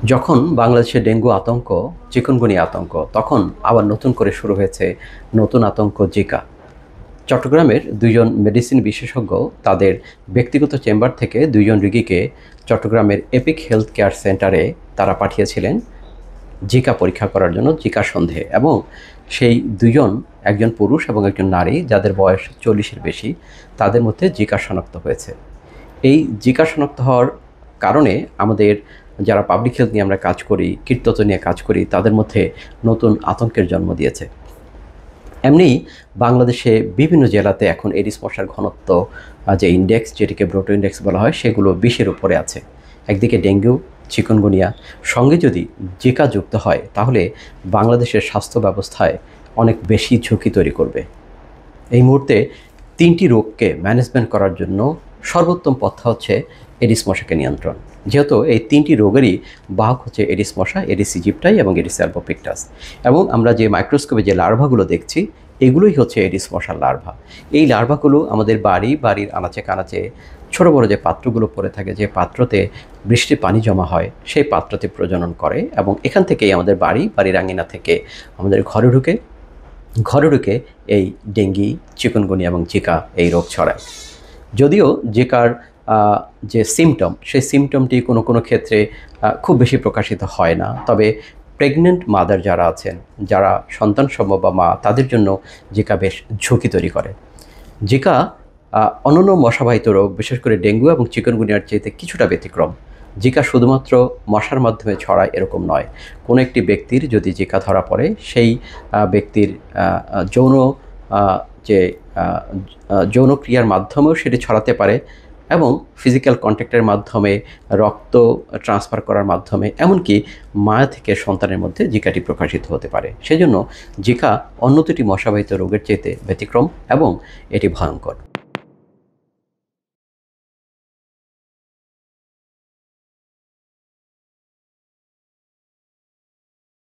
যখন বাংলাদেশে ডেঙ্গু আতঙ্ক, চিকুনগুনিয়া আতঙ্ক, তখন আবার নতুন করে শুরু হয়েছে নতুন আতঙ্ক জিকা। চট্টগ্রামের দুইজন মেডিসিন বিশেষজ্ঞ তাদের ব্যক্তিগত চেম্বার থেকে দুইজন রোগীকে চট্টগ্রামের এপিক হেলথ কেয়ার সেন্টারে তারা পাঠিয়েছিলেন জিকা পরীক্ষা করার জন্য, জিকা সন্দেহে। এবং সেই দুজন, একজন পুরুষ এবং একজন নারী, যাদের বয়স 40-এর বেশি, তাদের মধ্যে জিকা শনাক্ত হয়েছে। এই জিকা শনাক্ত হওয়ার কারণে আমাদের যারা পাবলিক হেলথ নিয়ে আমরা কাজ করি, কীটতত্ত্ব নিয়ে কাজ করি, তাদের মধ্যে নতুন আতঙ্কের জন্ম দিয়েছে। এমনি বাংলাদেশে বিভিন্ন জেলাতে এখন এডিস মশার ঘনত্ব, যে ইন্ডেক্স, যেটিকে ব্রোটো ইন্ডেক্স বলা হয়, সেগুলো 20-এর উপরে আছে। একদিকে ডেঙ্গু, চিকুনগুনিয়া, সঙ্গে যদি জিকা যুক্ত হয়, তাহলে বাংলাদেশের স্বাস্থ্য ব্যবস্থায় অনেক বেশি ঝুঁকি তৈরি করবে। এই মুহূর্তে 3টি রোগকে ম্যানেজমেন্ট করার জন্য সর্বোত্তম পন্থা হচ্ছে এডিস মশাকে নিয়ন্ত্রণ। যেহেতু এই 3টি রোগেরই বাহক হচ্ছে এডিস মশা, এডিস ইজিপ্টাই এবং এডিস অ্যালবোপিক্টাস। এবং আমরা যে মাইক্রোস্কোপে যে লার্ভাগুলো দেখছি, এগুলোই হচ্ছে এডিস মশার লার্ভা। এই লার্ভাগুলো আমাদের বাড়ির আনাচে কানাচে ছোটো বড়ো যে পাত্রগুলো পড়ে থাকে, যে পাত্রতে বৃষ্টির পানি জমা হয়, সেই পাত্রতে প্রজনন করে এবং এখান থেকেই আমাদের বাড়ির আঙিনা থেকে আমাদের ঘরে ঢুকে এই ডেঙ্গি, চিকুনগুনিয়া এবং জিকা এই রোগ ছড়ায়। যদিও জিকার যে সিমটম, সেই সিমটমটি কোনো ক্ষেত্রে খুব বেশি প্রকাশিত হয় না। তবে প্রেগনেন্ট মাদার যারা আছেন, যারা সন্তান সম্ভব বা মা, তাদের জন্য জিকা বেশ ঝুঁকি তৈরি করে। জিকা অন্যান্য মশাবাহিত রোগ, বিশেষ করে ডেঙ্গু এবং চিকুনগুনিয়ার চাইতে কিছুটা ব্যতিক্রম। জিকা শুধুমাত্র মশার মাধ্যমে ছড়ায় এরকম নয়। কোনো একটি ব্যক্তির যদি জিকা ধরা পড়ে, সেই ব্যক্তির যৌন যে যৌনক্রিয়ার মাধ্যমেও সেটি ছড়াতে পারে এবং ফিজিক্যাল কন্ট্যাক্টের মাধ্যমে, রক্ত ট্রান্সফার করার মাধ্যমে, এমনকি মা থেকে সন্তানের মধ্যে জিকাটি প্রকাশিত হতে পারে। সেজন্য জিকা অন্য দুটি মশাবাহিত রোগের চাইতে ব্যতিক্রম এবং এটি ভয়ঙ্কর।